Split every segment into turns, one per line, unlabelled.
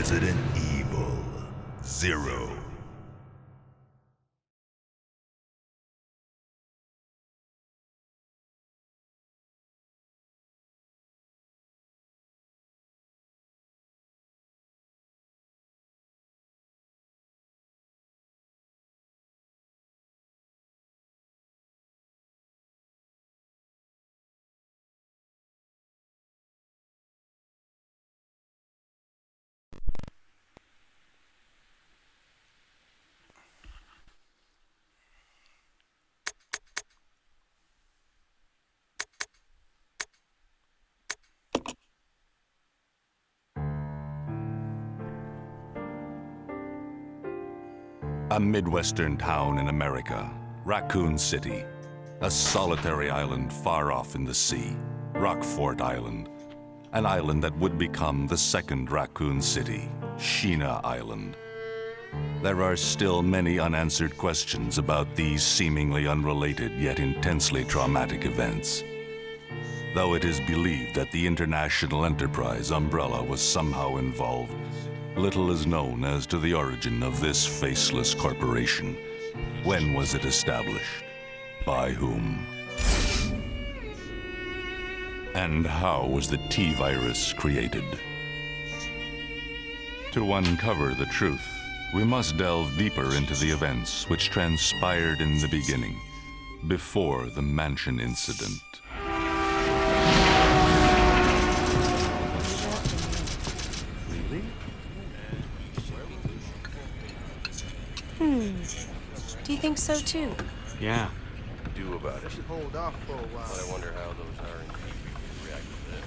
Resident Evil 0. A Midwestern town in America, Raccoon City. A solitary island far off in the sea, Rockfort Island. An island that would become the second Raccoon City, Sheena Island. There are still many unanswered questions about these seemingly unrelated yet intensely traumatic events. Though it is believed that the international enterprise umbrella was somehow involved, little is known as to the origin of this faceless corporation. When was it established? By whom? And how was the T-virus created? To uncover the truth, we must delve deeper into the events which transpired in the beginning, before the mansion incident.
Do you think so too?
Yeah.
Do about it.
Should hold off for a while.
But I wonder how those hiring people react to this.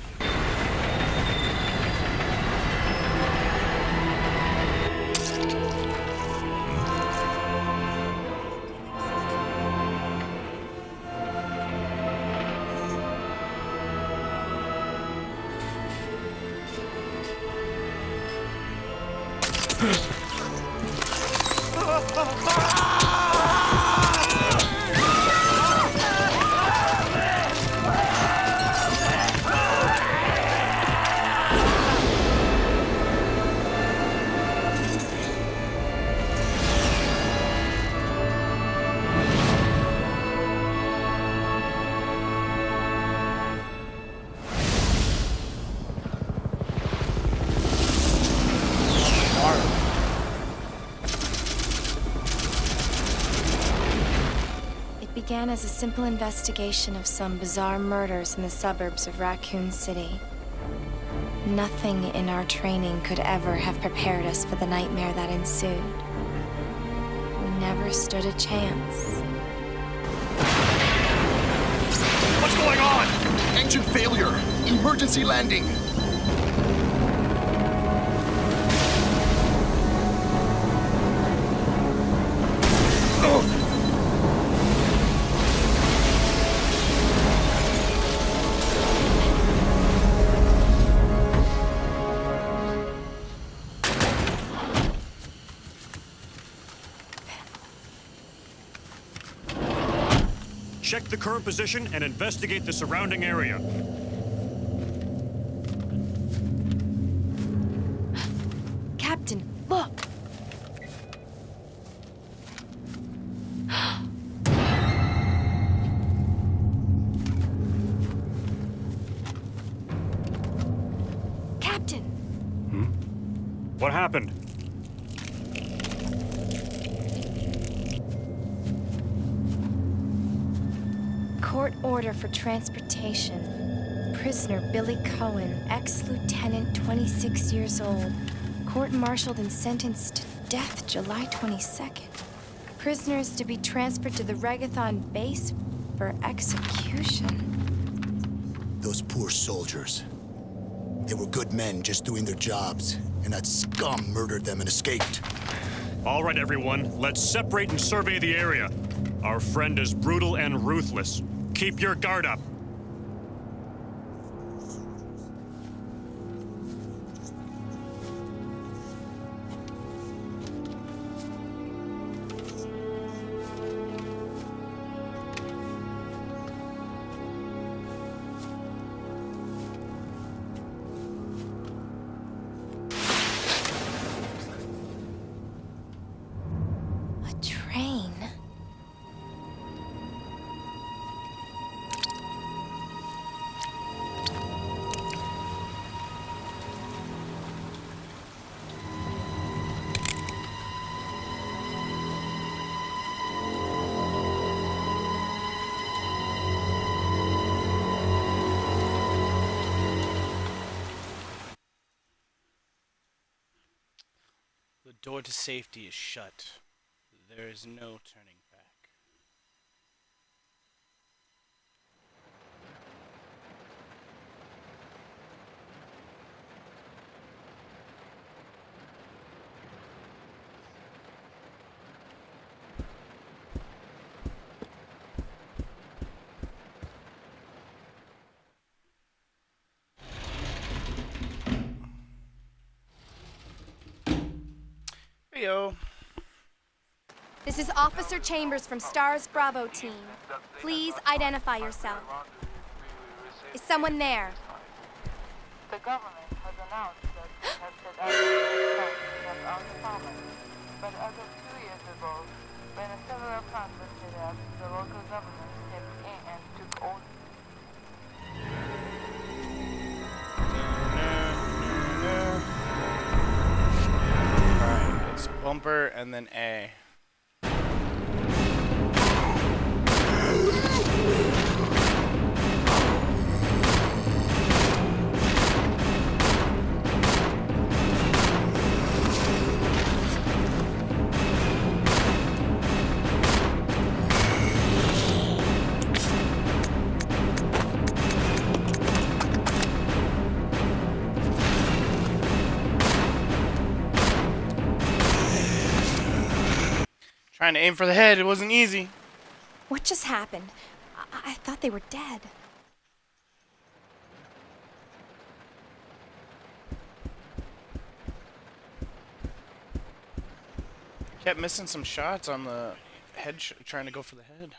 Began as a simple investigation of some bizarre murders in the suburbs of Raccoon City. Nothing in our training could ever have prepared us for the nightmare that ensued. We never stood a chance.
What's going on? Engine failure. Emergency landing.
Check the current position and investigate the surrounding area.
Captain, look! Captain!
What happened?
Court order for transportation. Prisoner Billy Cohen, ex-lieutenant, 26 years old. Court-martialed and sentenced to death July 22nd. Prisoners to be transferred to the Regathon base for execution.
Those poor soldiers. They were good men just doing their jobs, and that scum murdered them and escaped.
All right, everyone, let's separate and survey the area. Our friend is brutal and ruthless. Keep your guard up.
door to safety is shut. There is no turning back. Heyo.
This is Officer Chambers from STARS Bravo team. Please identify yourself. Is someone there?
The government has announced that it has set out to out farmers. But as of 2 years ago, when several plants were set up, the local government stepped in and took over.
Alright, it's bumper and then A. Trying to aim for the head, it wasn't easy.
What just happened? I thought they were dead.
Kept missing some shots on the head, trying to go for the head.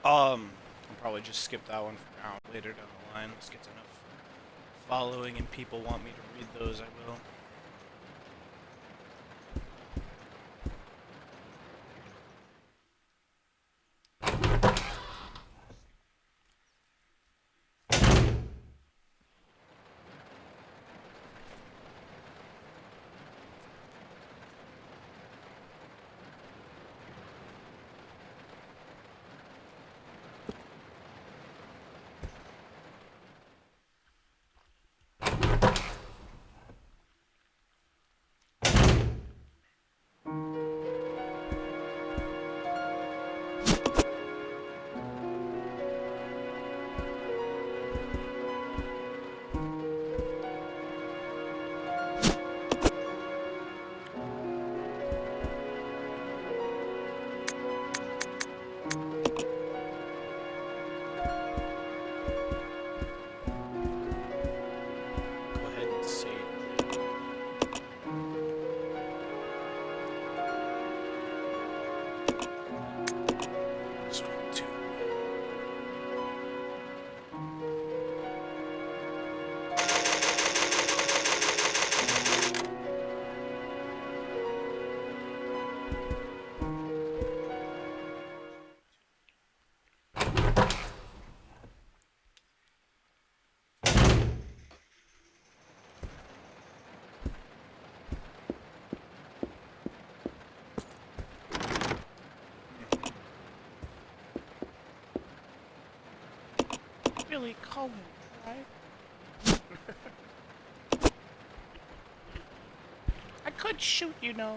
I'll probably just skip that one for now. Later down the line, let's get enough following and people want me to read those, I will. Really cold, right? I could shoot, you know.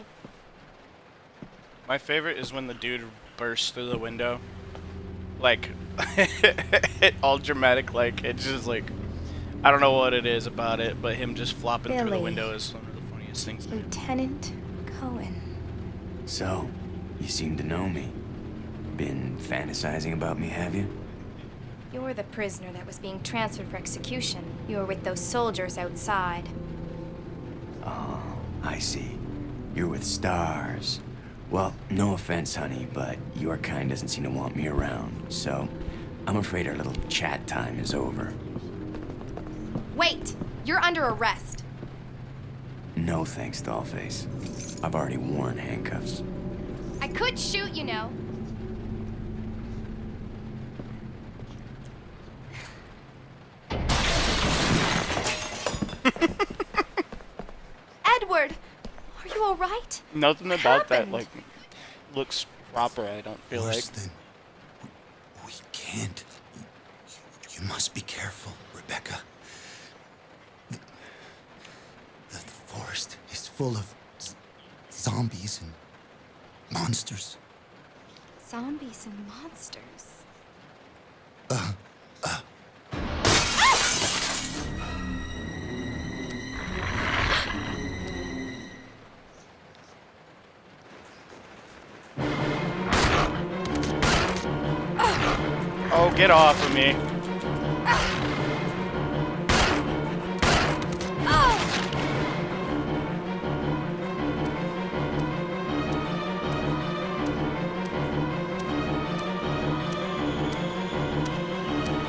My favorite is when the dude bursts through the window. Like, all dramatic, like, it's just like, I don't know what it is about it, but him just flopping through the window is one of the funniest things.
Lieutenant Cohen.
So, you seem to know me. Been fantasizing about me, have you?
You're the prisoner that was being transferred for execution. You were with those soldiers outside.
Oh, I see. You're with STARS. Well, no offense, honey, but your kind doesn't seem to want me around, so I'm afraid our little chat time is over.
Wait! You're under arrest.
No thanks, Dollface. I've already worn handcuffs.
I could shoot, you know. Edward! Are you alright?
Nothing
What
about that
happened?
like looks proper. I don't feel like.
Worse than... We can't. You must be careful, Rebecca. The forest is full of zombies and monsters.
Zombies and monsters.
Oh, get off of me!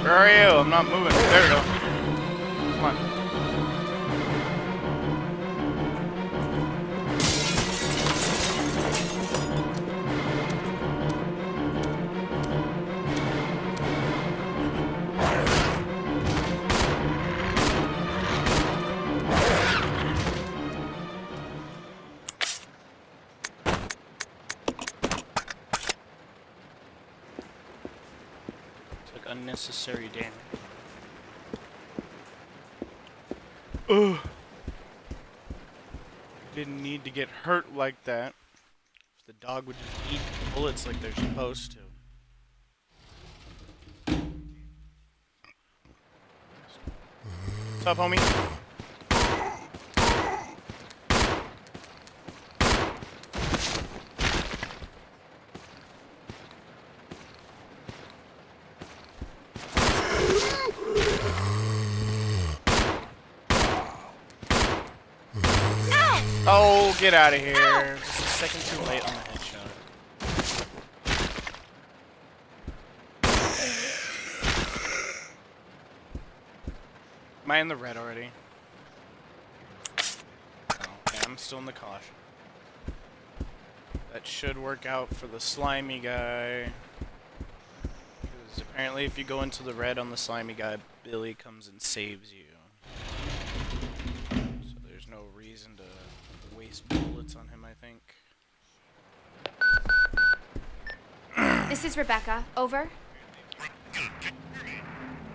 Where are you? I'm not moving. There we go. Come on. Took unnecessary damage. Ugh. Didn't need to get hurt like that. If the dog would just eat bullets like they're supposed to. What's up, homie? Oh, get out of here. Just a second too late on the headshot. Am I in the red already? Oh, okay, I'm still in the caution. That should work out for the slimy guy. Because apparently if you go into the red on the slimy guy, Billy comes and saves you. So there's no reason to waste bullets on him, I think.
This is Rebecca. Over.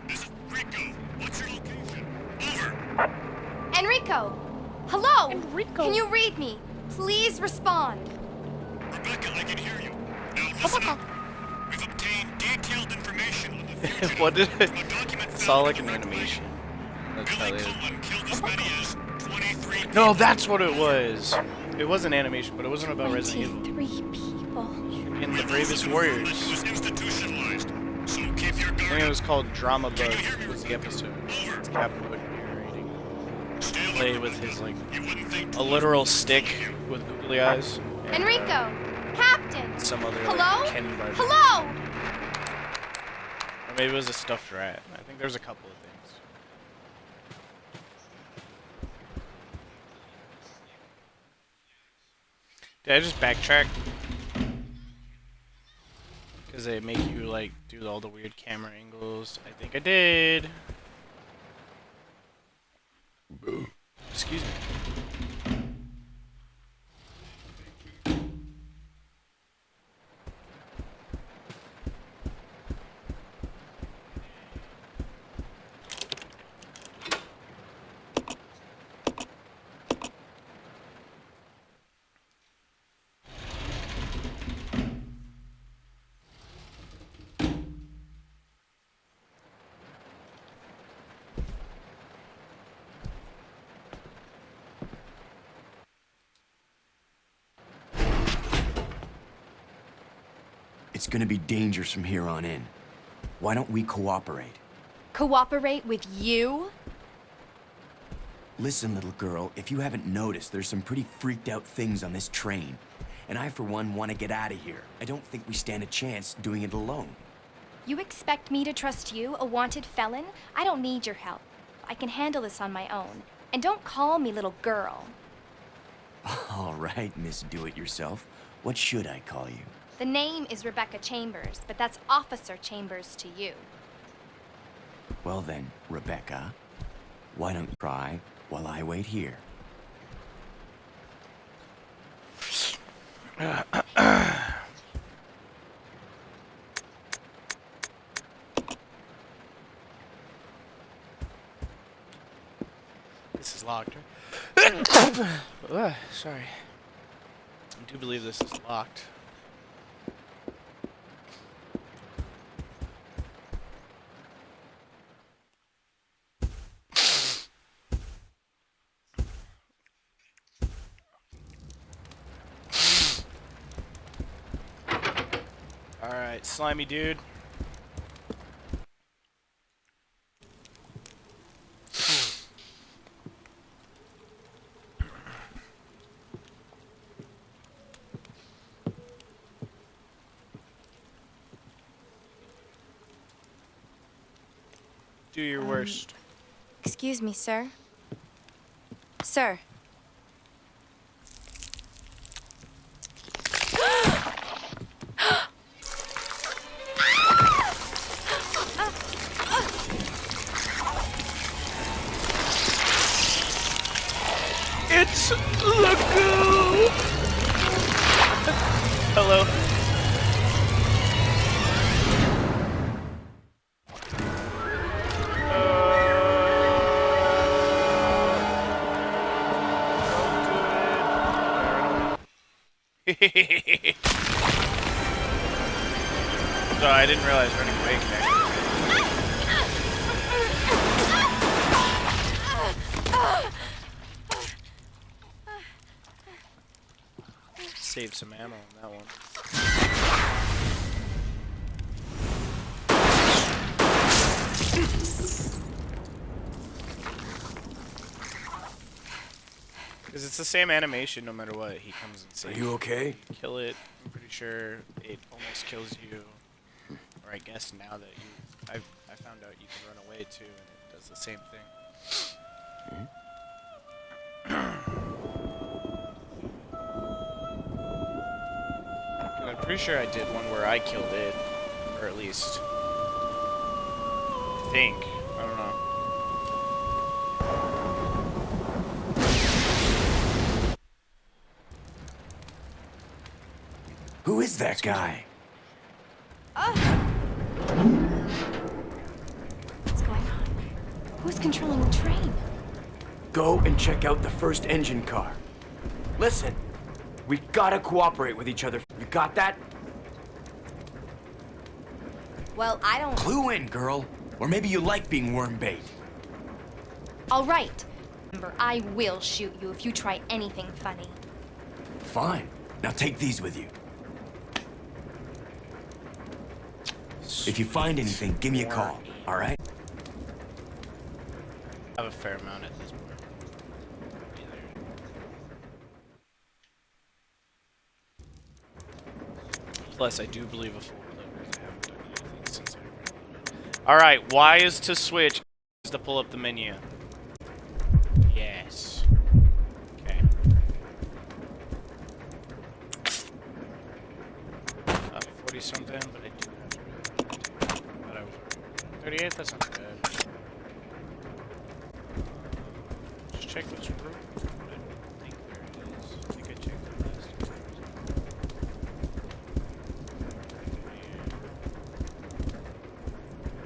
This is Rico. What's your location? Over.
Enrico! Hello!
Enrico.
Can you read me? Please respond.
Rebecca, I can hear you. Now listen up. We've obtained detailed information on the future
What did it?
from a document
It saw
found
like
in
an
the mortuary.
animation. That's how
Billy
they...
Cohen killed as many as 23 people.
No, that's what it was. It was an animation, but it wasn't about Resident Evil.
23 people.
In The Bravest Warriors.
It was institutionalized. So keep your
I think
guard
it
up.
was called Drama Bug. Was the episode. It's Captain Wood narrating.
Stay alert,
Play with his like
You wouldn't think
a literal stick with googly eyes. And
Enrico! Captain!
some other
Hello?
like Ken version.
Hello!
Or maybe it was a stuffed rat. I think there's a couple of things. Did I just backtrack? Because they make you like do all the weird camera angles. I think I did. Excuse me.
It's gonna be dangerous from here on in. Why don't we cooperate?
Cooperate with you?
Listen, little girl, if you haven't noticed, there's some pretty freaked out things on this train. And I, for one, want to get out of here. I don't think we stand a chance doing it alone.
You expect me to trust you, a wanted felon? I don't need your help. I can handle this on my own. And don't call me little girl.
All right, Miss Do-It-Yourself. What should I call you?
The name is Rebecca Chambers, but that's Officer Chambers to you.
Well then, Rebecca, why don't you try while I wait here?
This is locked. Sorry. I do believe this is locked. Alright, slimy dude. Do your worst.
Excuse me, sir. Sir.
It's Lagoon! Hello. So I didn't realize running away connected. Save some ammo on that one. Because it's the same animation no matter what. He comes and saves
Are you okay?
You kill it. I'm pretty sure it almost kills you. Or I guess now that you... I found out you can run away too and it does the same thing. I'm pretty sure I did one where I killed it. Or at least... I think. I don't know.
Who is that guy?
What's going on? Who's controlling the train?
Go and check out the first engine car. Listen, we gotta cooperate with each other. You got that?
Well, I don't...
Clue in, girl. Or maybe you like being worm bait.
All right. Remember, I will shoot you if you try anything funny.
Fine. Now take these with you. If you find anything, give me a call, all right?
I have a fair amount at this point. Plus, I do believe a full clip because I haven't done anything since I read it. Alright, Y is to switch, is to pull up the menu. Yes. Okay. 40 something, but I do have to read. But I was 38, that's not bad. Just check this room. I think there it is. I think I checked it last time.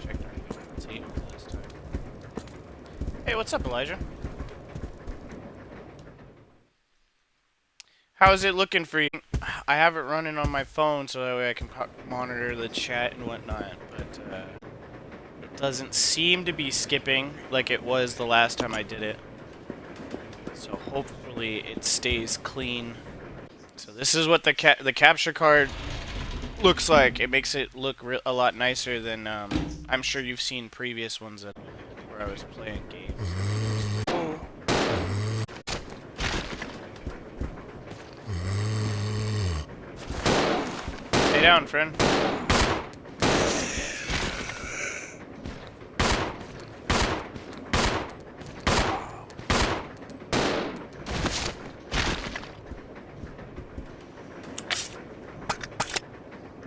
Checked our table last time. Hey, what's up, Elijah? How's it looking for you? I have it running on my phone so that way I can monitor the chat and whatnot, but it doesn't seem to be skipping like it was the last time I did it. So hopefully it stays clean. So this is what the capture card looks like. It makes it look a lot nicer than I'm sure you've seen previous ones where I was playing games. Oh. Stay down, friend.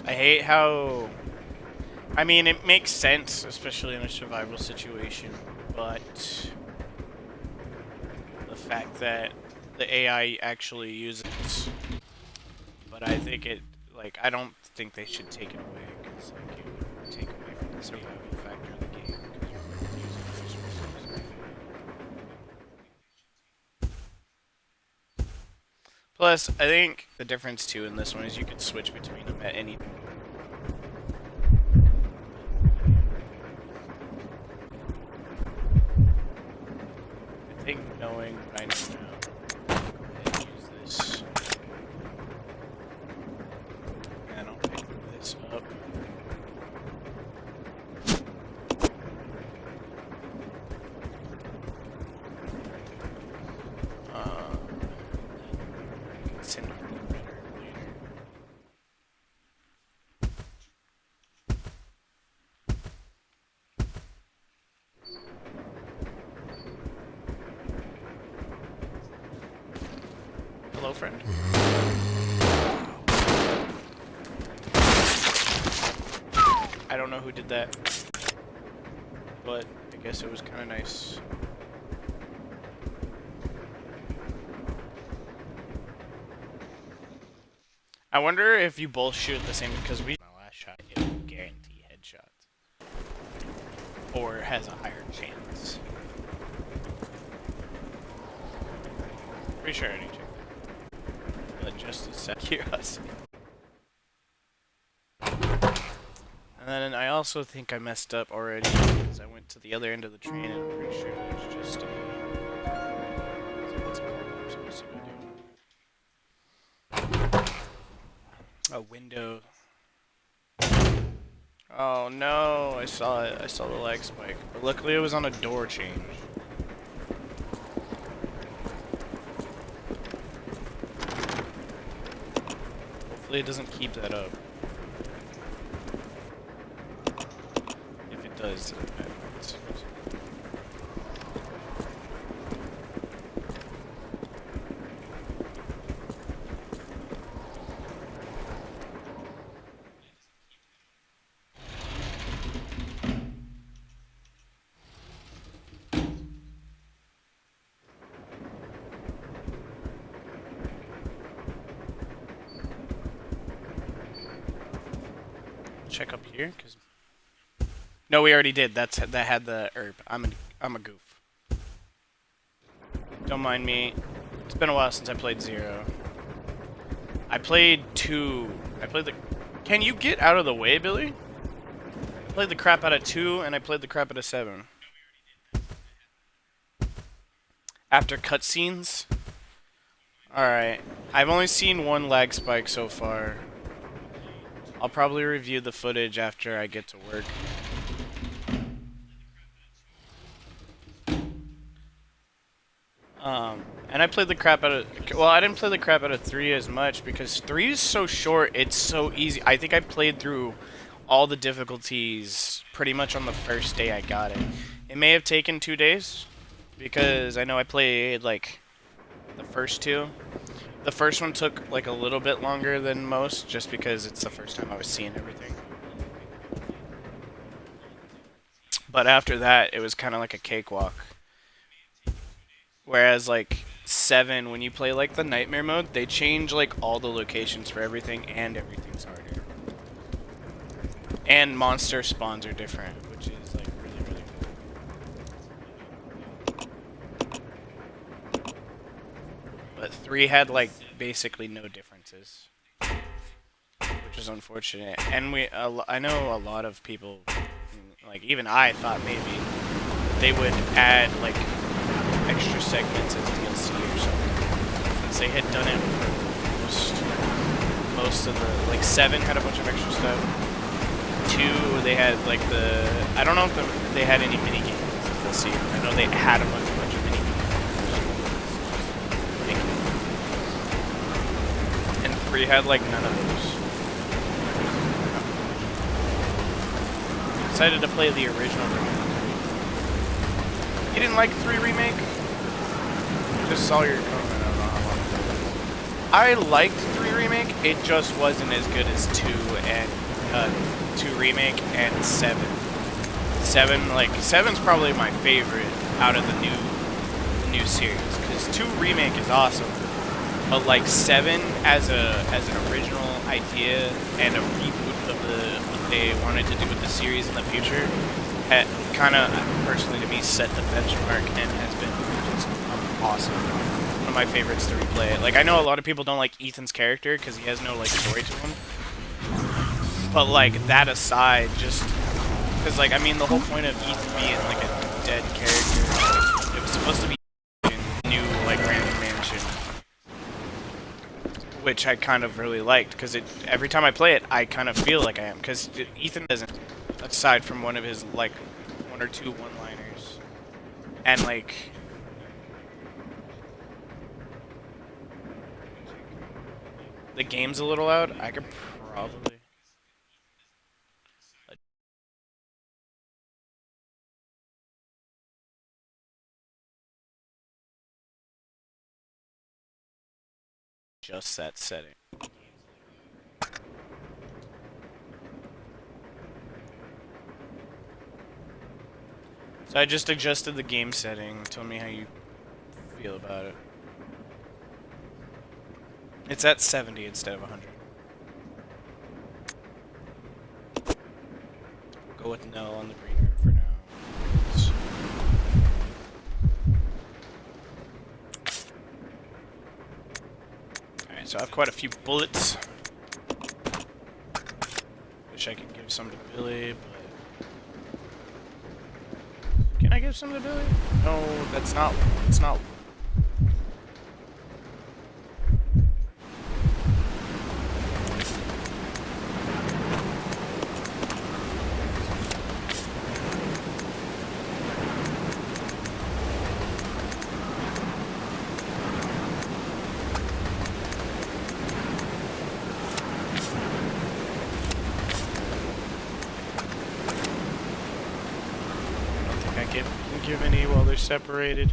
I hate how... I mean, it makes sense, especially in a survival situation, but the fact that the AI actually uses it, but I think it, like, I don't think they should take it away, because, like, it would take away from the survival factor of the game, because you're using resources. Plus, I think the difference, too, in this one is you can switch between them at any time. I think knowing what I know now, I'll go ahead and use this. And I'll pick this up. Send it better later. Hello, friend. I don't know who did that, but I guess it was kind of nice. I wonder if you both shoot the same, because my last shot, it will guarantee headshots. Or has a higher chance. Pretty sure I didn't check that. But just a sec, curiosity. And then I also think I messed up already, because I went to the other end of the train and I'm pretty sure there's just what's it called? I'm supposed to go do a window. Oh no, I saw it. I saw the lag spike. But luckily it was on a door change. Hopefully it doesn't keep that up. If it does, then it's... Check up here, cause no, we already did. That had the herb. I'm a goof. Don't mind me. It's been a while since I played 0. I played 2. I played the. Can you get out of the way, Billy? I played the crap out of 2, and I played the crap out of 7. After cutscenes. All right. I've only seen one lag spike so far. I'll probably review the footage after I get to work. And I played the crap out of... Well, I didn't play the crap out of 3 as much because 3 is so short, it's so easy. I think I played through all the difficulties pretty much on the first day I got it. It may have taken 2 days because I know I played, like, the first 2. The first one took like a little bit longer than most, just because it's the first time I was seeing everything. But after that, it was kind of like a cakewalk. Whereas like 7, when you play like the nightmare mode, they change like all the locations for everything, and everything's harder. And monster spawns are different, which is like really, really cool. But 3 had like basically no differences, which is unfortunate. And I know a lot of people, like even I thought maybe they would add like extra segments as DLC or something, since they had done it most of the, like 7 had a bunch of extra stuff. 2 they had like I don't know if they had any mini games. We'll see. I know they had a bunch of mini games. And 3 had like none of those. Decided to play the original version. You didn't like 3 remake? Just saw your comment. I don't know how long ago it was. I liked 3 remake. It just wasn't as good as 2 and 2 remake and 7. 7's probably my favorite out of the new series, because 2 remake is awesome, but like 7 as an original idea and a reboot of what they wanted to do with the series in the future, had kind of personally to me set the benchmark and has been just awesome. One of my favorites to replay it. Like, I know a lot of people don't like Ethan's character because he has no like story to him, but like that aside, just because like I mean the whole point of Ethan being like a dead character, it was supposed to be a new like random mansion, which I kind of really liked, because every time I play it I kind of feel like I am, because Ethan doesn't, aside from one of his like 1 or 2 one-liners, and like the game's a little loud. I could probably adjust that setting. So I just adjusted the game setting. Tell me how you feel about it. It's at 70 instead of 100. Go with no on the green room for now. Alright, so I have quite a few bullets. Wish I could give some to Billy, but... Can I give some to Billy? No, that's not... It's not... give any while they're separated.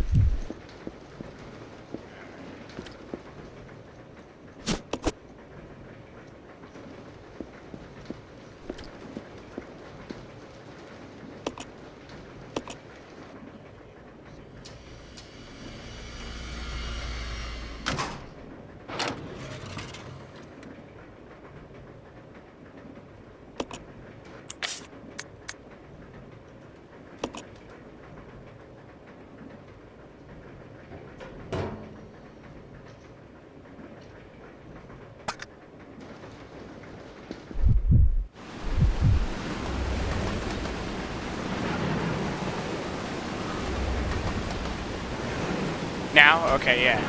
Now? Okay, yeah.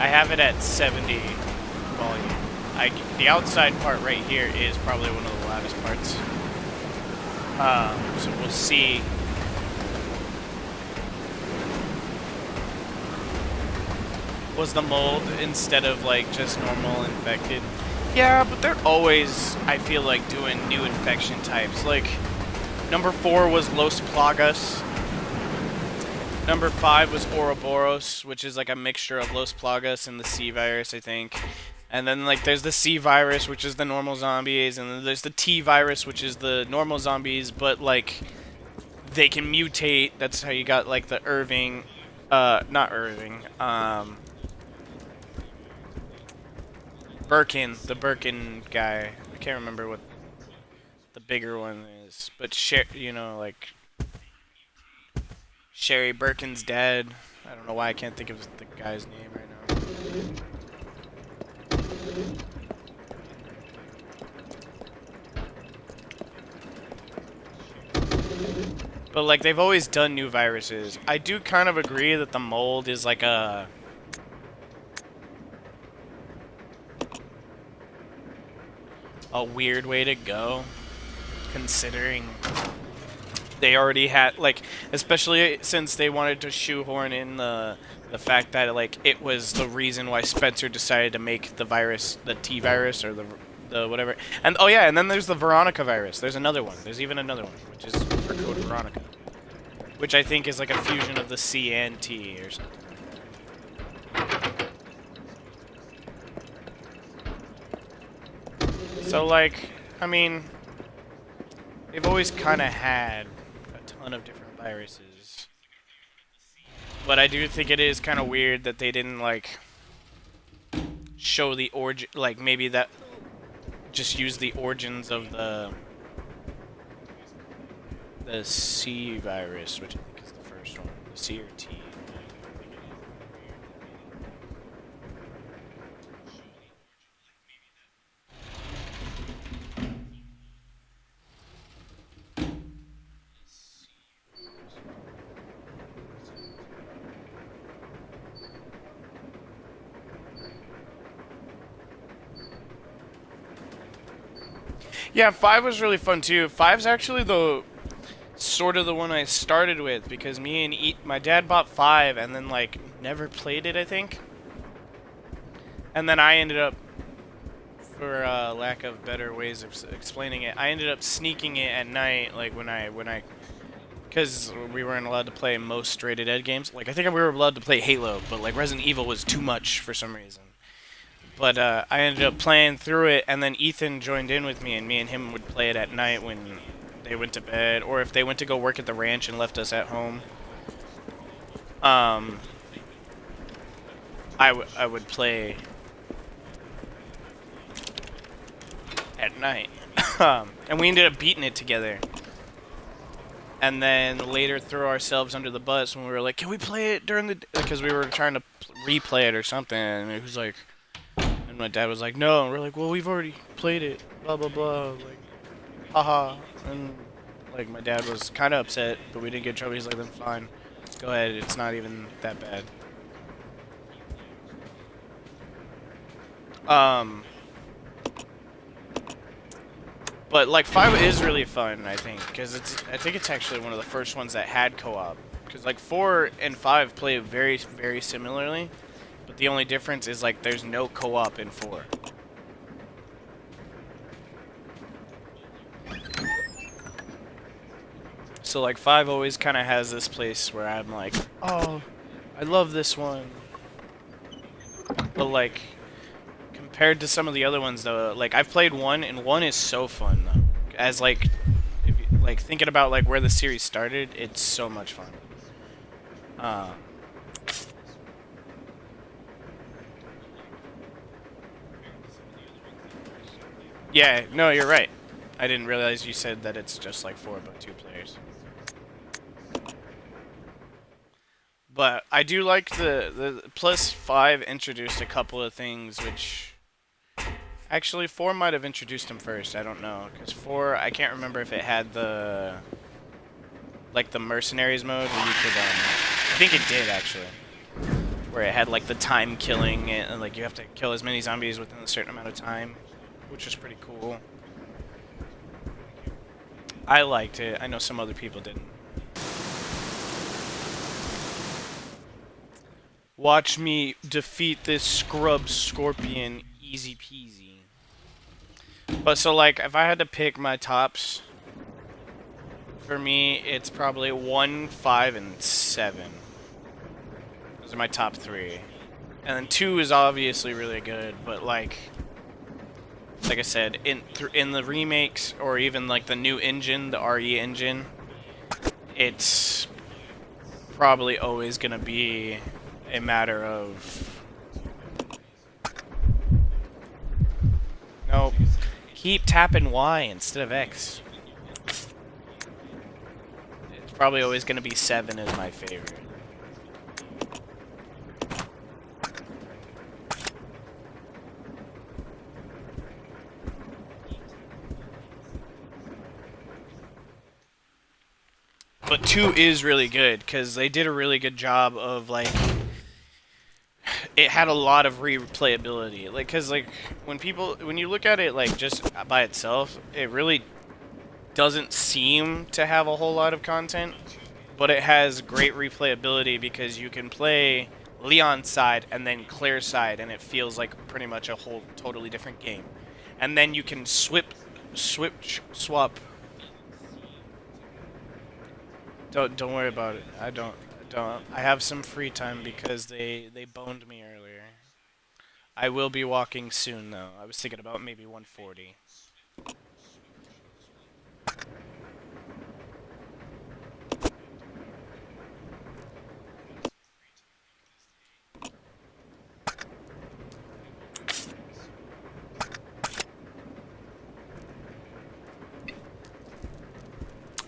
I have it at 70 volume. The outside part right here is probably one of the loudest parts. So we'll see. Was the mold instead of like just normal infected? Yeah, but they're always, I feel like, doing new infection types. Like, number 4 was Los Plagas. Number 5 was Ouroboros, which is like a mixture of Los Plagas and the C virus, I think. And then like there's the C virus, which is the normal zombies, and then there's the T virus, which is the normal zombies, but like they can mutate. That's how you got like the Irving, not Irving, Birkin, the Birkin guy. I can't remember what the bigger one is, but you know, like Sherry Birkin's dad. I don't know why I can't think of the guy's name right now. But like they've always done new viruses. I do kind of agree that the mold is like a weird way to go, considering they already had, like, especially since they wanted to shoehorn in the fact that like it was the reason why Spencer decided to make the virus, the T virus, or the whatever. And oh yeah, and then there's the Veronica virus. There's another one. There's even another one, which is for Code Veronica, which I think is like a fusion of the C and T or something. So like, I mean, they've always kind of had a ton of different viruses. But I do think it is kind of weird that they didn't like show the origin, like maybe that just use the origins of the C virus, which I think is the first one, the C or T. Yeah, 5 was really fun too. Five's actually the sort of the one I started with because me and my dad bought 5 and then like never played it, I think. And then I ended up, for lack of better ways of explaining it, I ended up sneaking it at night, like because we weren't allowed to play most rated Ed games. Like I think we were allowed to play Halo, but like Resident Evil was too much for some reason. But I ended up playing through it, and then Ethan joined in with me, and me and him would play it at night when they went to bed, or if they went to go work at the ranch and left us at home. I would play at night, and we ended up beating it together. And then later threw ourselves under the bus when we were like, "Can we play it during the?" Because we were trying to replay it or something, and it was like. And my dad was like, no. And we're like, well, we've already played it. Blah, blah, blah. Like, haha. And, like, my dad was kind of upset, but we didn't get in trouble. He's like, then fine. Go ahead. It's not even that bad. But, like, 5 is really fun, I think. Because I think it's actually one of the first ones that had co-op. Because, like, 4 and 5 play very, very similarly. But the only difference is, like, there's no co-op in 4. So, like, 5 always kind of has this place where I'm like, oh, I love this one. But, like, compared to some of the other ones, though, like, I've played 1, and 1 is so fun, though. As, like, if you, like, thinking about, like, where the series started, it's so much fun. Yeah, no, you're right. I didn't realize you said that it's just like 4 but 2 players. But I do like the plus 5 introduced a couple of things which actually 4 might have introduced them first. I don't know, because 4 I can't remember if it had the like the mercenaries mode where you could I think it did actually, where it had like the time killing and like you have to kill as many zombies within a certain amount of time, which was pretty cool. I liked it. I know some other people didn't. Watch me defeat this scrub scorpion easy peasy. But so like if I had to pick my tops, for me it's probably 1, 5, and 7. Those are my top 3. And then 2 is obviously really good, but like I said, in the remakes or even like the new engine, the RE engine, it's probably always gonna be a matter of nope. Keep tapping Y instead of X. It's probably always gonna be 7 is my favorite. But 2 is really good because they did a really good job of like it had a lot of replayability. Like cuz like when you look at it like just by itself, it really doesn't seem to have a whole lot of content, but it has great replayability because you can play Leon's side and then Claire's side and it feels like pretty much a whole totally different game. And then you can swap. Don't worry about it. I don't. I have some free time because they boned me earlier. I will be walking soon though. I was thinking about maybe 140.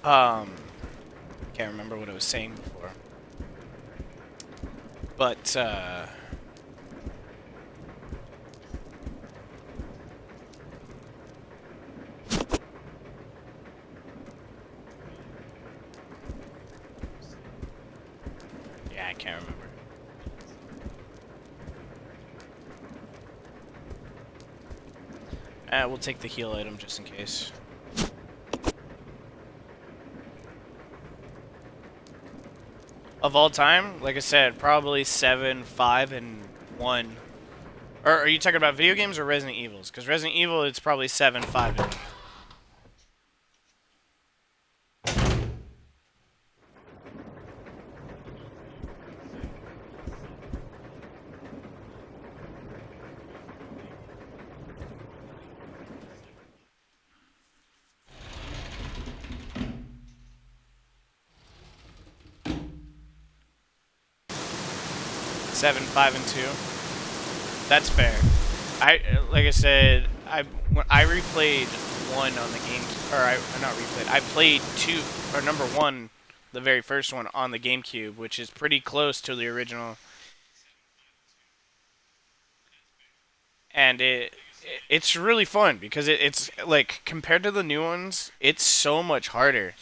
Can't remember what I was saying before. But, yeah, I can't remember. We'll take the heal item just in case. Of all time, like I said, probably 7, 5, and 1. Or are you talking about video games or Resident Evils? Because Resident Evil, it's probably 7, 5, and 7, 5, and 2. That's fair. Like I said, when I replayed 1 on the game, or not replayed. I played 2 or number 1, the very first one on the GameCube, which is pretty close to the original. And it's really fun because it's like compared to the new ones, it's so much harder.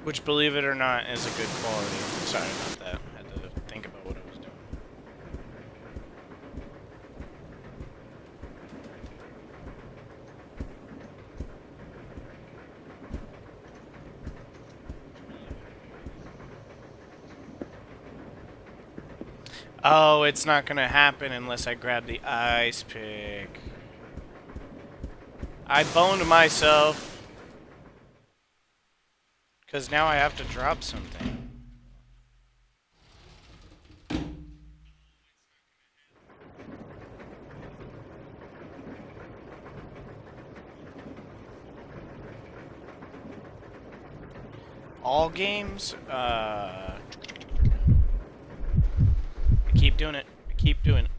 Which, believe it or not, is a good quality. Sorry about that. I had to think about what I was doing. Oh, it's not gonna happen unless I grab the ice pick. I boned myself. Because now I have to drop something. All games? I keep doing it. I keep doing it.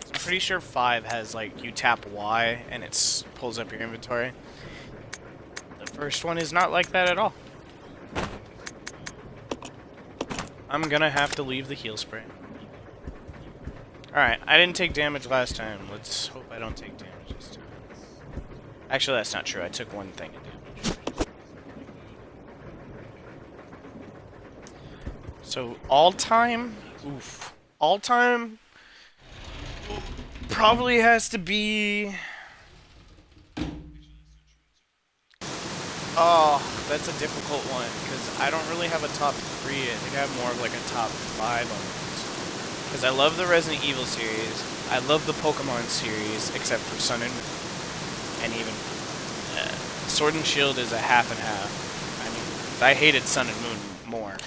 So I'm pretty sure 5 has, like, you tap Y and it pulls up your inventory. First one is not like that at all. I'm gonna have to leave the heal spray. Alright, I didn't take damage last time. Let's hope I don't take damage this time. Actually, that's not true. I took 1 thing of damage. So, all-time? Oof. All-time probably has to be... Oh, that's a difficult one, because I don't really have a top 3. I think I have more of like a top 5 on this. Because I love the Resident Evil series, I love the Pokemon series, except for Sun and Moon. And even Sword and Shield is a half and half. I mean, I hated Sun and Moon more.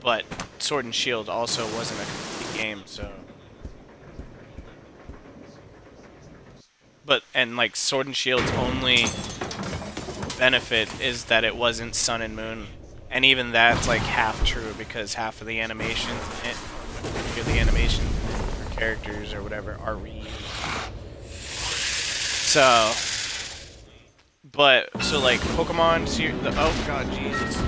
But Sword and Shield also wasn't a complete game, so... But, and like, Sword and Shield's only benefit is that it wasn't Sun and Moon, and even that's like half true because half of the animations in it, the animations for characters or whatever, are reused. So, but so like Pokemon series. Oh God, Jesus.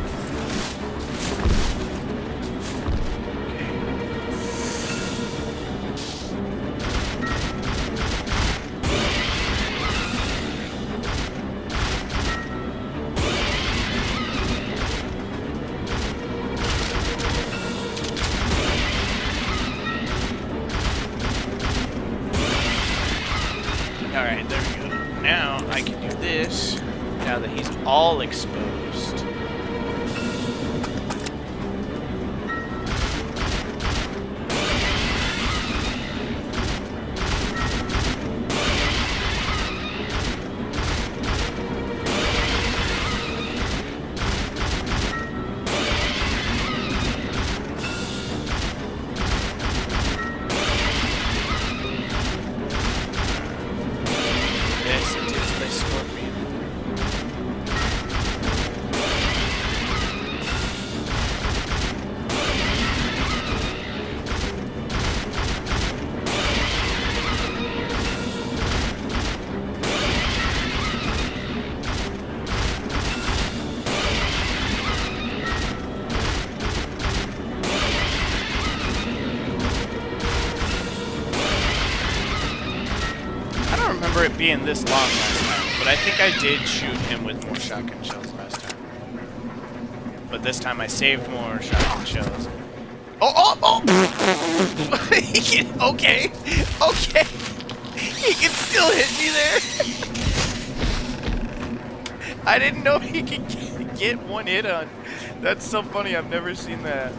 Alright, there we go. Now I can do this, now that he's all exposed. remember it being this long last time, but I think I did shoot him with more shotgun shells last time. But this time I saved more shotgun shells. He can, okay. He can still hit me there. I didn't know he could get one hit on. That's so funny. I've never seen that.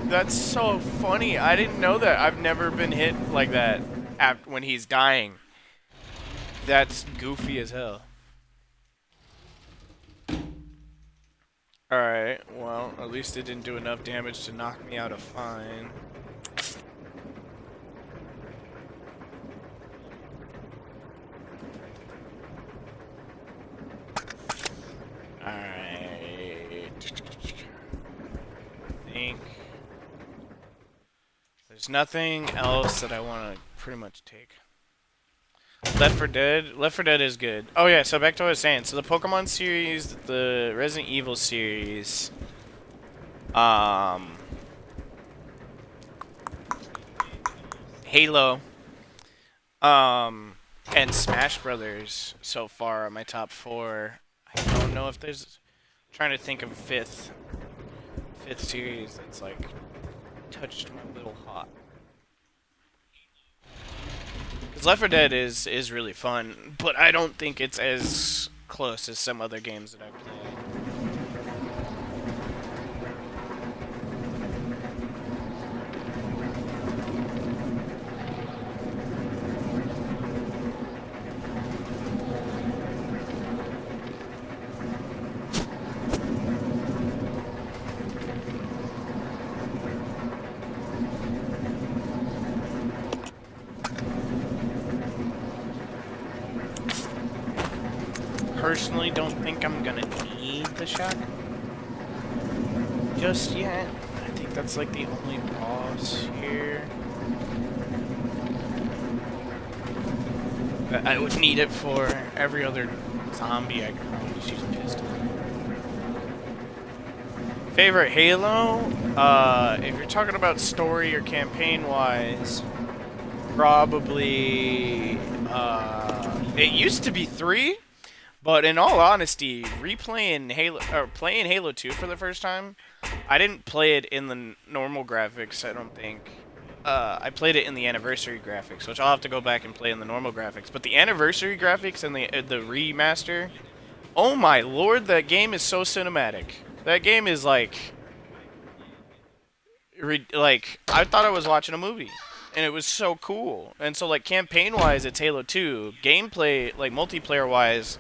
That's so funny. I didn't know that. I've never been hit like that when he's dying. That's goofy as hell. Alright, well, at least it didn't do enough damage to knock me out of fine. Alright. I think there's nothing else that I want to pretty much take. Left 4 Dead? Left 4 Dead is good. Oh yeah, so back to what I was saying. So the Pokemon series, the Resident Evil series, Halo, and Smash Brothers so far are my top 4. I don't know if there's... I'm trying to think of fifth series that's like touched my little heart. Because Left 4 Dead is really fun, but I don't think it's as close as some other games that I've played. Personally, don't think I'm gonna need the shotgun just yet. I think that's like the only boss here that I would need it for. Every other zombie I could probably just use a pistol. Favorite Halo? If you're talking about story or campaign wise, probably it used to be 3. But in all honesty, replaying Halo or playing Halo 2 for the first time, I didn't play it in the normal graphics, I don't think. I played it in the anniversary graphics, which I'll have to go back and play in the normal graphics. But the anniversary graphics and the remaster, oh my lord, that game is so cinematic. That game is like I thought I was watching a movie. And it was so cool. And so like campaign-wise, it's Halo 2. Gameplay, like multiplayer-wise,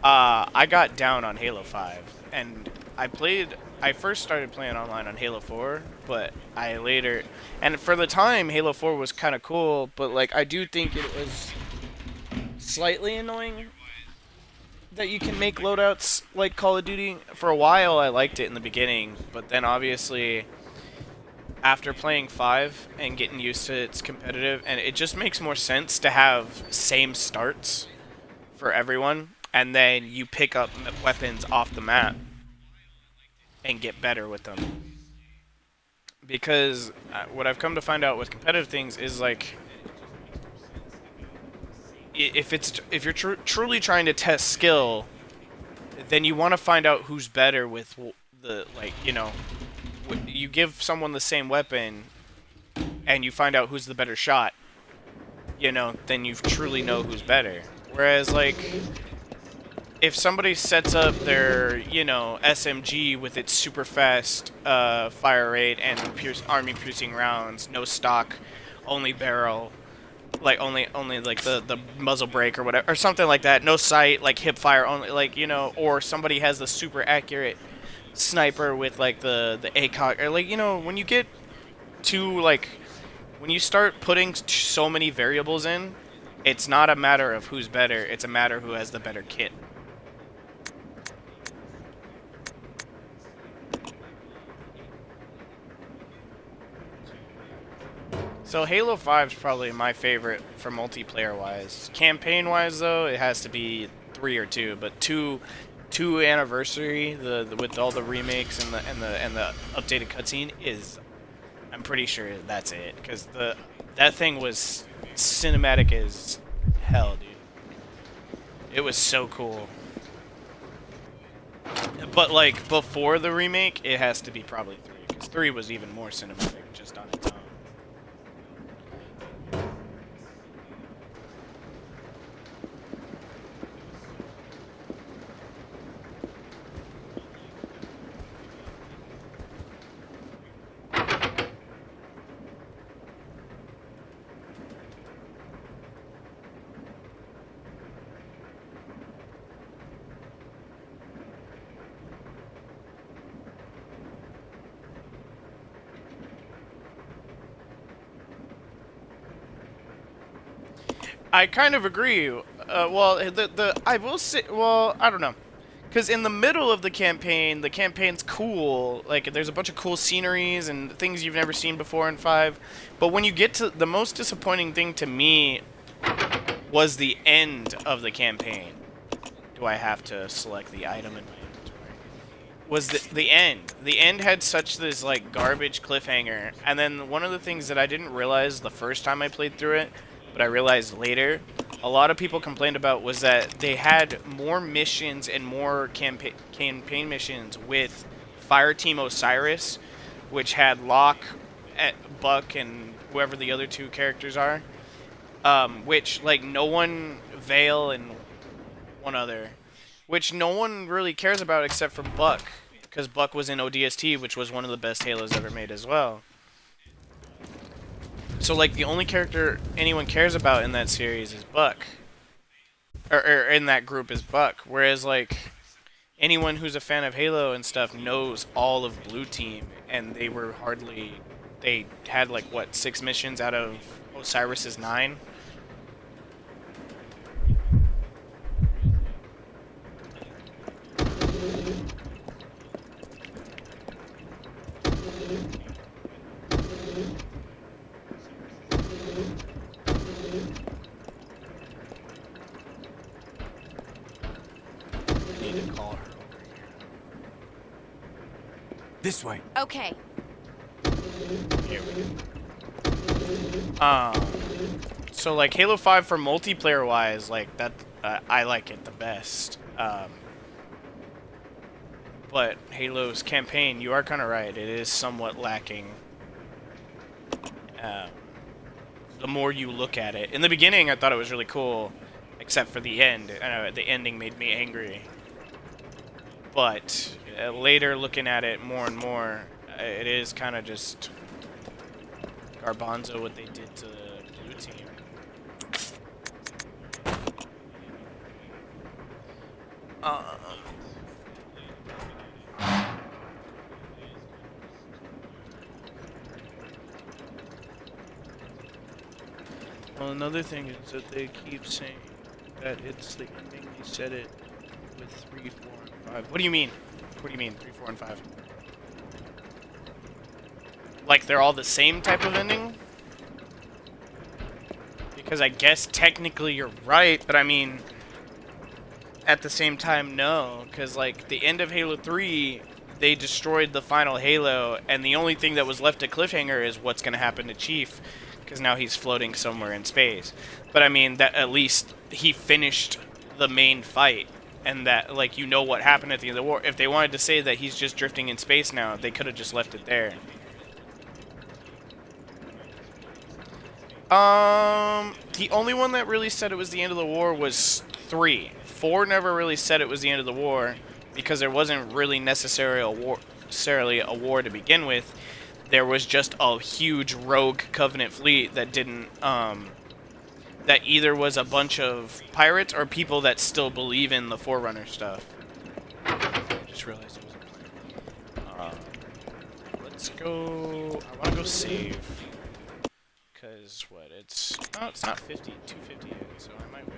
I got down on Halo 5, and I first started playing online on Halo 4, but and for the time, Halo 4 was kind of cool, but like I do think it was slightly annoying that you can make loadouts like Call of Duty. For a while, I liked it in the beginning, but then obviously, after playing 5 and getting used to its competitive, and it just makes more sense to have same starts for everyone. And then you pick up weapons off the map and get better with them. Because what I've come to find out with competitive things is like, if you're truly trying to test skill, then you want to find out who's better with the, like, you know, you give someone the same weapon and you find out who's the better shot, you know, then you truly know who's better. Whereas like, if somebody sets up their, you know, SMG with its super fast fire rate and army-piercing rounds, no stock, only barrel, like only like the muzzle brake or whatever, or something like that, no sight, like hip fire only, like, you know, or somebody has the super accurate sniper with like the ACOG, or like, you know, when you get to like, when you start putting so many variables in, it's not a matter of who's better, it's a matter of who has the better kit. So Halo 5 is probably my favorite for multiplayer-wise. Campaign-wise, though, it has to be 3 or 2. But 2 2 anniversary, with all the remakes and the updated cutscene is, I'm pretty sure that's it, because that thing was cinematic as hell, dude. It was so cool. But like before the remake, it has to be probably 3, because 3 was even more cinematic just on its own. I kind of agree. Well, I will say, well, I don't know, because in the middle of the campaign's cool. Like, there's a bunch of cool sceneries and things you've never seen before in 5. But when you get to the most disappointing thing to me was the end of the campaign. Do I have to select the item in my inventory? Was the end? The end had such this like garbage cliffhanger, and then one of the things that I didn't realize the first time I played through it, but I realized later, a lot of people complained about, was that they had more missions and more campaign missions with Fireteam Osiris, which had Locke, Buck, and whoever the other 2 characters are. Which, like, no one, Vale and one other, which no one really cares about except for Buck, because Buck was in ODST, which was one of the best Halos ever made as well. So, like, the only character anyone cares about in that series is Buck. Or in that group is Buck. Whereas, like, anyone who's a fan of Halo and stuff knows all of Blue Team, and they were hardly... They had, like, what, 6 missions out of Osiris's 9?
This way.
Okay.
Here we go. So like Halo 5 for multiplayer wise, like that, I like it the best. But Halo's campaign, you are kind of right, it is somewhat lacking. The more you look at it. In the beginning, I thought it was really cool, except for the end. The ending made me angry. But later, looking at it more and more, it is kind of just garbanzo what they did to the Blue Team. Well, another thing is that they keep saying that it's the ending. They said it with 3, 4, and 5. What do you mean? What do you mean, 3, 4, and 5? Like they're all the same type of ending? Because I guess technically you're right, but I mean, at the same time, no. Because like the end of Halo 3, they destroyed the final Halo, and the only thing that was left at cliffhanger is what's going to happen to Chief, because now he's floating somewhere in space. But I mean, that at least he finished the main fight, and that, like, you know what happened at the end of the war. If they wanted to say that he's just drifting in space now, they could have just left it there. The only one that really said it was the end of the war was 3. 4 never really said it was the end of the war, because there wasn't really necessarily a war to begin with. There was just a huge rogue Covenant fleet that didn't, that either was a bunch of pirates or people that still believe in the Forerunner stuff. Just realized it was a plan. Let's go, I want to go save. Because, what, it's, no, it's not 250 yet, so I might wait.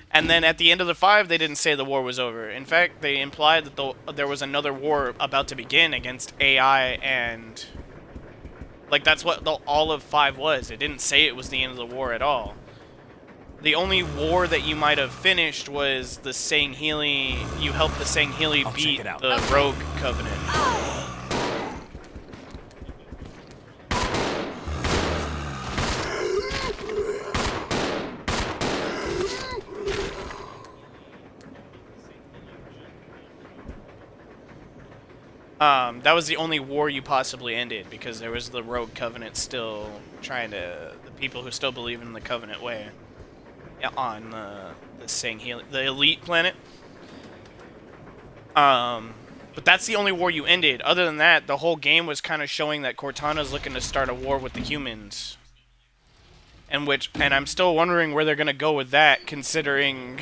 And then at the end of the 5, they didn't say the war was over. In fact, they implied that there was another war about to begin against AI and Like, that's what all of 5 was. It didn't say it was the end of the war at all. The only war that you might have finished was the Sangheili. You helped the Sangheili beat the Rogue Covenant. That was the only war you possibly ended, because there was the Rogue Covenant still trying to, the people who still believe in the Covenant way, on the Sangheili, the elite planet. But that's the only war you ended. Other than that, the whole game was kind of showing that Cortana's looking to start a war with the humans. And I'm still wondering where they're gonna go with that, considering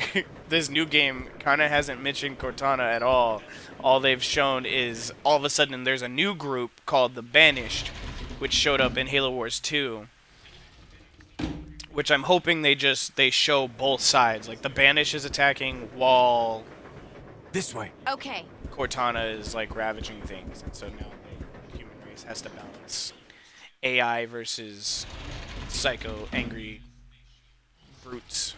this new game kind of hasn't mentioned Cortana at all. All they've shown is all of a sudden there's a new group called the Banished, which showed up in Halo Wars 2. Which I'm hoping they show both sides. Like, the Banished is attacking while
This way.
Okay.
Cortana is like ravaging things, and so now the human race has to balance AI versus psycho, angry brutes.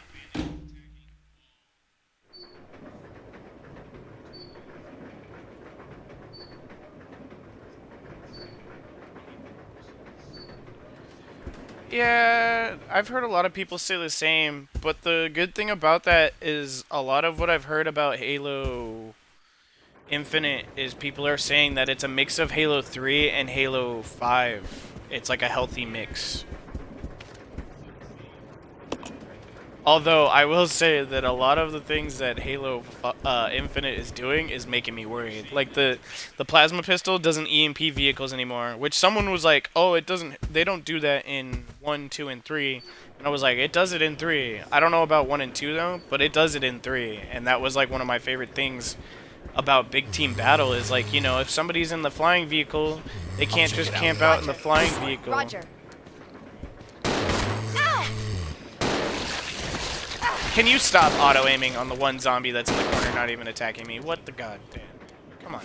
Yeah, I've heard a lot of people say the same, but the good thing about that is a lot of what I've heard about Halo Infinite is people are saying that it's a mix of Halo 3 and Halo 5. It's like a healthy mix. Although, I will say that a lot of the things that Halo Infinite is doing is making me worried. Like, the plasma pistol doesn't EMP vehicles anymore, which someone was like, oh, it doesn't, they don't do that in 1, 2, and 3. And I was like, it does it in 3. I don't know about 1 and 2, though, but it does it in 3. And that was, like, one of my favorite things about big team battle is, like, you know, if somebody's in the flying vehicle, they can't just camp out in the flying vehicle.
Roger.
Can you stop auto-aiming on the one zombie that's in the corner not even attacking me? What the god damn. Come on.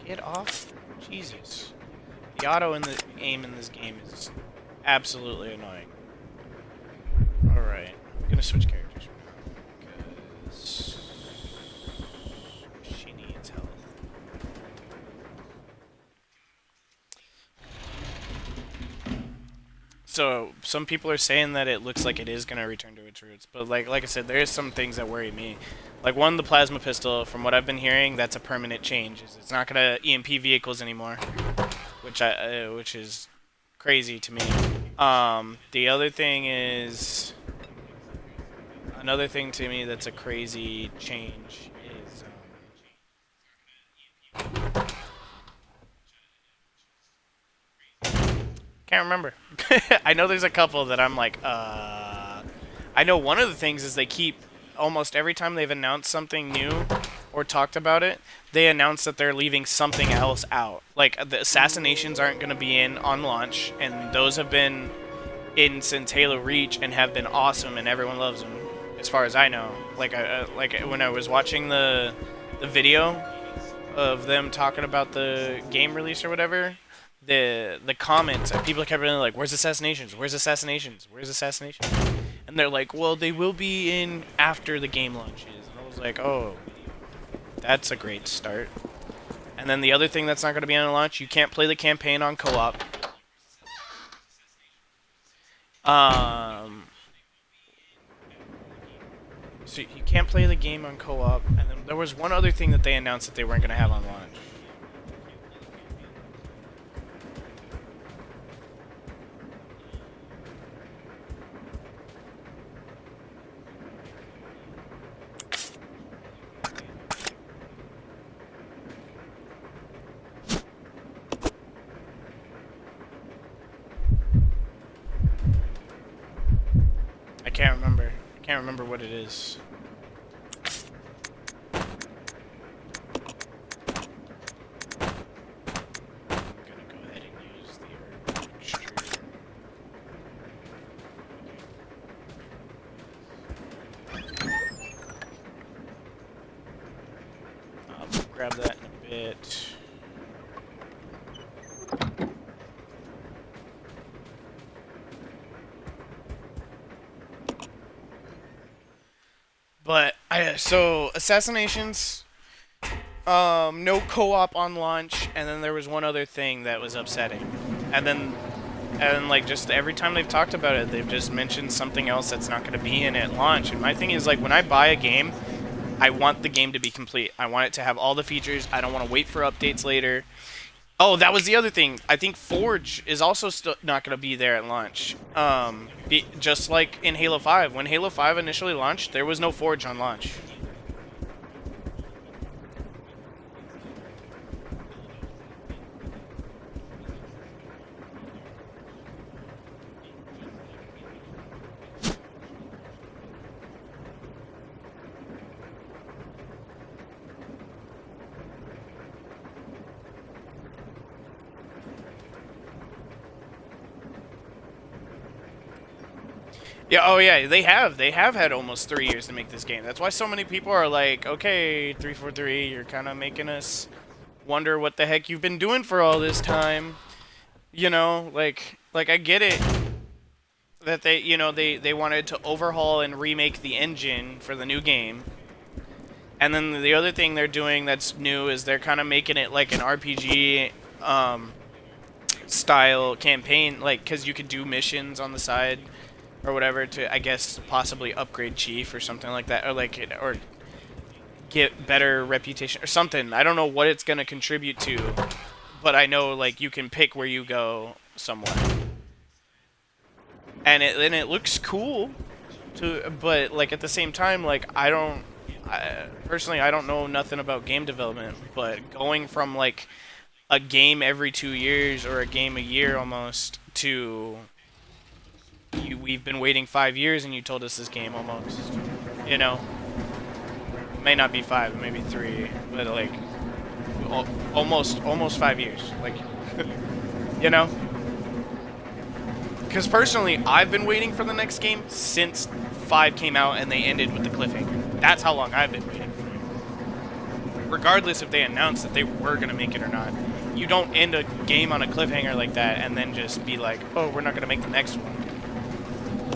Get off. Jesus. The auto-aim in this game is absolutely annoying. Alright. I'm gonna switch characters for now, because she needs help. So, some people are saying that it looks like it is going to return to its roots. But like I said, there is some things that worry me. Like, one, the plasma pistol, from what I've been hearing, that's a permanent change. It's not going to EMP vehicles anymore, which is crazy to me. The other thing is... Another thing to me that's a crazy change is... Can't remember. I know there's a couple that I'm like, I know one of the things is they keep, almost every time they've announced something new or talked about it, they announce that they're leaving something else out. Like, the assassinations aren't going to be in on launch, and those have been in since Halo Reach and have been awesome, and everyone loves them, as far as I know. Like, when I was watching the video of them talking about the game release or whatever, the comments, people kept being like, where's Assassinations? Where's Assassinations? Where's Assassinations? And they're like, well, they will be in after the game launches. And I was like, oh, that's a great start. And then the other thing that's not going to be on launch, you can't play the campaign on co-op. So you can't play the game on co-op. And then there was one other thing that they announced that they weren't going to have on launch. I can't remember. I can't remember what it is. I'm gonna go ahead and use the herb extruder. But so assassinations, no co-op on launch, and then there was one other thing that was upsetting, and like just every time they've talked about it, they've just mentioned something else that's not going to be in it at launch. And my thing is, like, when I buy a game, I want the game to be complete. I want it to have all the features. I don't want to wait for updates later. Oh, that was the other thing. I think Forge is also still not going to be there at launch. Just like in Halo 5. When Halo 5 initially launched, there was no Forge on launch. Yeah, oh yeah, they have had almost 3 years to make this game. That's why so many people are like, okay, 343, you're kind of making us wonder what the heck you've been doing for all this time. You know, like I get it that they wanted to overhaul and remake the engine for the new game. And then the other thing they're doing that's new is they're kind of making it like an RPG style campaign, like, cuz you could do missions on the side or whatever to, I guess, possibly upgrade Chief or something like that, or get better reputation or something. I don't know what it's going to contribute to, but I know, like, you can pick where you go somewhere. And it looks cool but like at the same time, like, personally I don't know nothing about game development, but going from like a game every 2 years or a game a year almost to we've been waiting 5 years and you told us this game almost, you know, may not be 5, maybe 3, but like almost 5 years, like, you know, because personally I've been waiting for the next game since 5 came out and they ended with the cliffhanger. That's how long I've been waiting for it, regardless if they announced that they were gonna make it or not. You don't end a game on a cliffhanger like that and then just be like, oh, we're not gonna make the next one.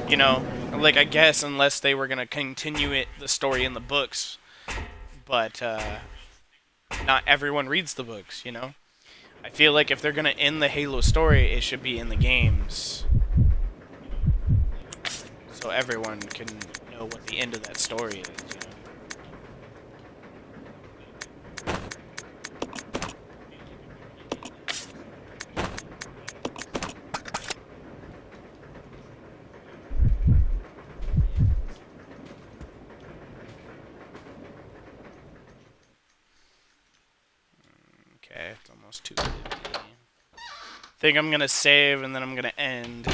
You know, like, I guess unless they were gonna continue the story in the books, but not everyone reads the books, you know? I feel like if they're gonna end the Halo story, it should be in the games, so everyone can know what the end of that story is, you know? Okay, it's almost 2:50. I think I'm gonna save and then I'm gonna end.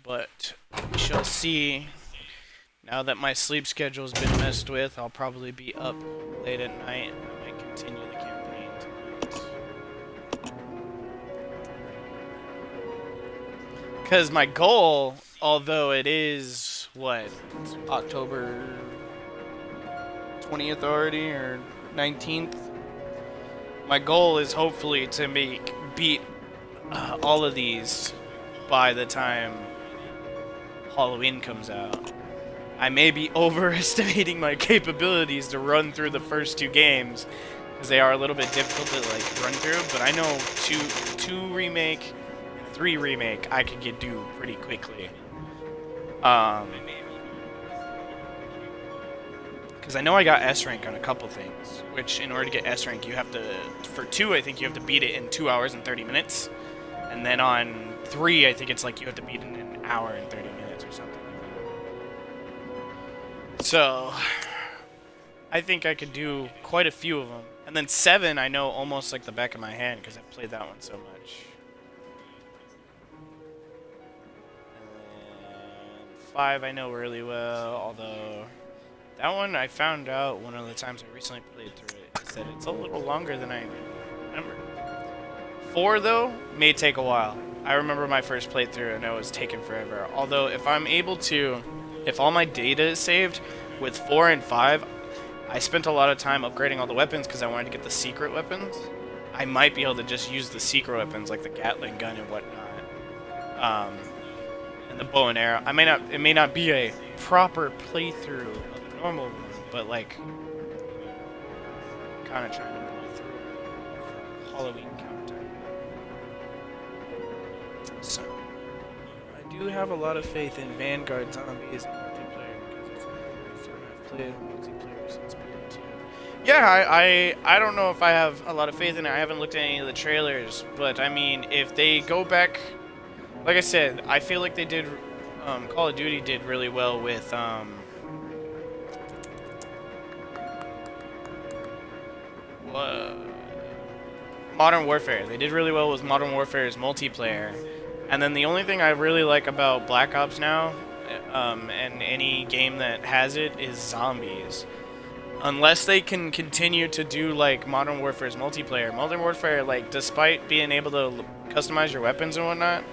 But we shall see. Now that my sleep schedule's been messed with, I'll probably be up late at night and I might continue the campaign tonight. Because my goal, although it is, what, October 20th already, or 19th? My goal is hopefully to beat all of these by the time Halloween comes out. I may be overestimating my capabilities to run through the first 2 games, because they are a little bit difficult to, like, run through, but I know 2 remake, 3 remake I could do pretty quickly. Because I know I got S rank on a couple things, which in order to get S rank you have to, for 2 I think you have to beat it in 2 hours and 30 minutes, and then on 3 I think it's like you have to beat it in an hour and 30 minutes or something. So I think I could do quite a few of them. And then 7 I know almost like the back of my hand because I've played that one so much. And 5 I know really well, although that one I found out one of the times I recently played through it is that it's a little longer than I remember. 4 though may take a while. I remember my first playthrough and it was taking forever. Although if I'm able to, if all my data is saved with 4 and 5, I spent a lot of time upgrading all the weapons because I wanted to get the secret weapons. I might be able to just use the secret weapons like the Gatling gun and whatnot, and the bow and arrow. It may not be a proper playthrough of the normal one, but like, kind of trying to play through it for Halloween countdown. So, I do have a lot of faith in Vanguard Zombies and multiplayer because it's a series I've played multiplayer since BO2. Yeah, I don't know if I have a lot of faith in it. I haven't looked at any of the trailers, but I mean, if they go back, like I said, I feel like they did, Call of Duty did really well with, Modern Warfare. They did really well with Modern Warfare's multiplayer. And then the only thing I really like about Black Ops now, and any game that has it, is zombies. Unless they can continue to do like Modern Warfare's multiplayer. Modern Warfare, like, despite being able to customize your weapons and whatnot,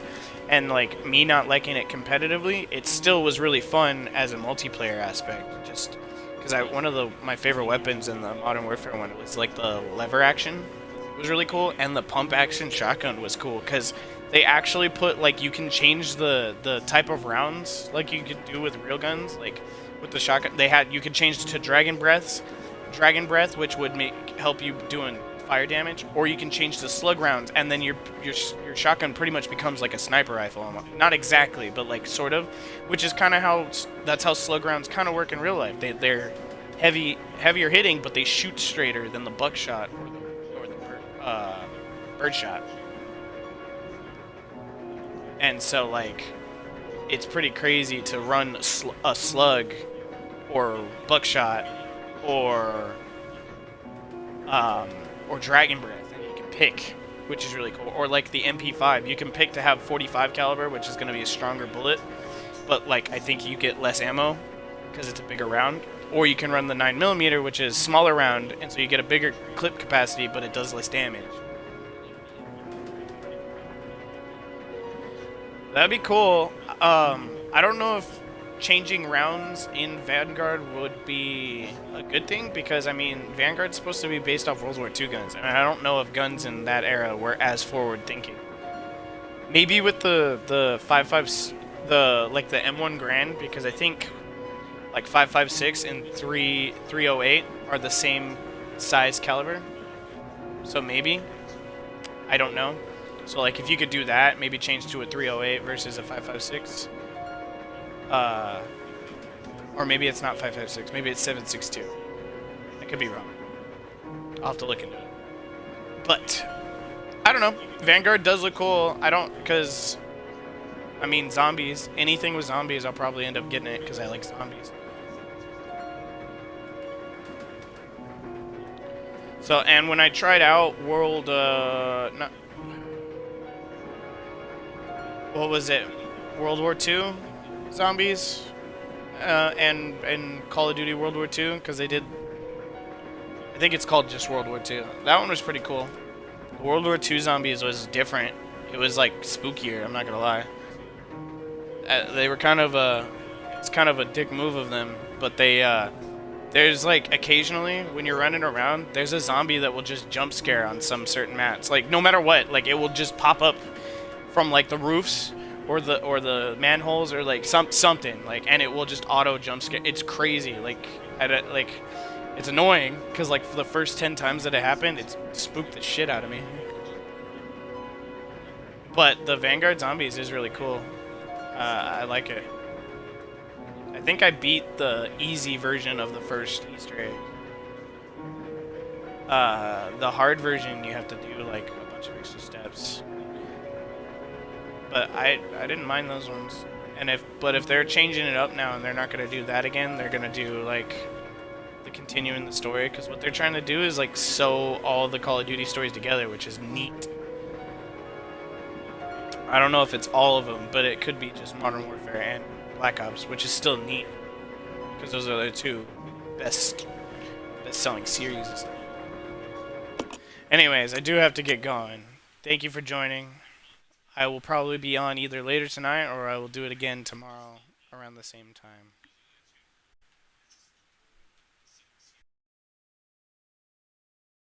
and like me not liking it competitively, it still was really fun as a multiplayer aspect. Just because one of my favorite weapons in the Modern Warfare one was like the lever action. It was really cool, and the pump action shotgun was cool because they actually put, like, you can change the type of rounds like you could do with real guns. Like with the shotgun, you could change to Dragon Breath, which would help you doing fire damage, or you can change to slug rounds, and then your shotgun pretty much becomes like a sniper rifle. Not exactly, but like sort of, which is kind of that's how slug rounds kind of work in real life. They're heavier hitting, but they shoot straighter than the buckshot or the birdshot. And so, like, it's pretty crazy to run a slug or buckshot or Dragon Breath, and you can pick, which is really cool. Or like the MP5, you can pick to have 45 caliber, which is going to be a stronger bullet, but like I think you get less ammo because it's a bigger round. Or you can run the 9mm, which is smaller round, and so you get a bigger clip capacity, but it does less damage. That'd be cool. I don't know if changing rounds in Vanguard would be a good thing, because I mean, Vanguard's supposed to be based off World War II guns, and I don't know if guns in that era were as forward thinking. Maybe with the 5.5, like the M1 Grand, because I think like 5.56 and 308 are the same size caliber. So maybe, I don't know. So like if you could do that, maybe change to a 308 versus a 5.56. Or maybe it's not 5.56, maybe it's 7.62. I could be wrong. I'll have to look into it. But I don't know. Vanguard does look cool. because I mean, zombies. Anything with zombies, I'll probably end up getting it because I like zombies. So, and when I tried out what was it? World War II zombies, and Call of Duty World War II, because they did. I think it's called just World War II. That one was pretty cool. World War II zombies was different. It was like spookier. I'm not gonna lie. They were kind of it's kind of a dick move of them, but they there's like occasionally when you're running around, there's a zombie that will just jump scare on some certain mats. Like no matter what, like it will just pop up from like the roofs or the manholes or like something like, and it will just auto jump scare. It's crazy. Like it's annoying because like for the first 10 times that it happened, it spooked the shit out of me. But the Vanguard zombies is really cool. I like it. I think I beat the easy version of the first Easter egg. The hard version, you have to do like a bunch of extra steps. But I didn't mind those ones. And if they're changing it up now and they're not gonna do that again, they're gonna do like the continuing the story, because what they're trying to do is like sew all the Call of Duty stories together, which is neat. I don't know if it's all of them, but it could be just Modern Warfare and Black Ops, which is still neat, because those are the two best-selling series. Anyways, I do have to get going. Thank you for joining. I will probably be on either later tonight, or I will do it again tomorrow around the same time.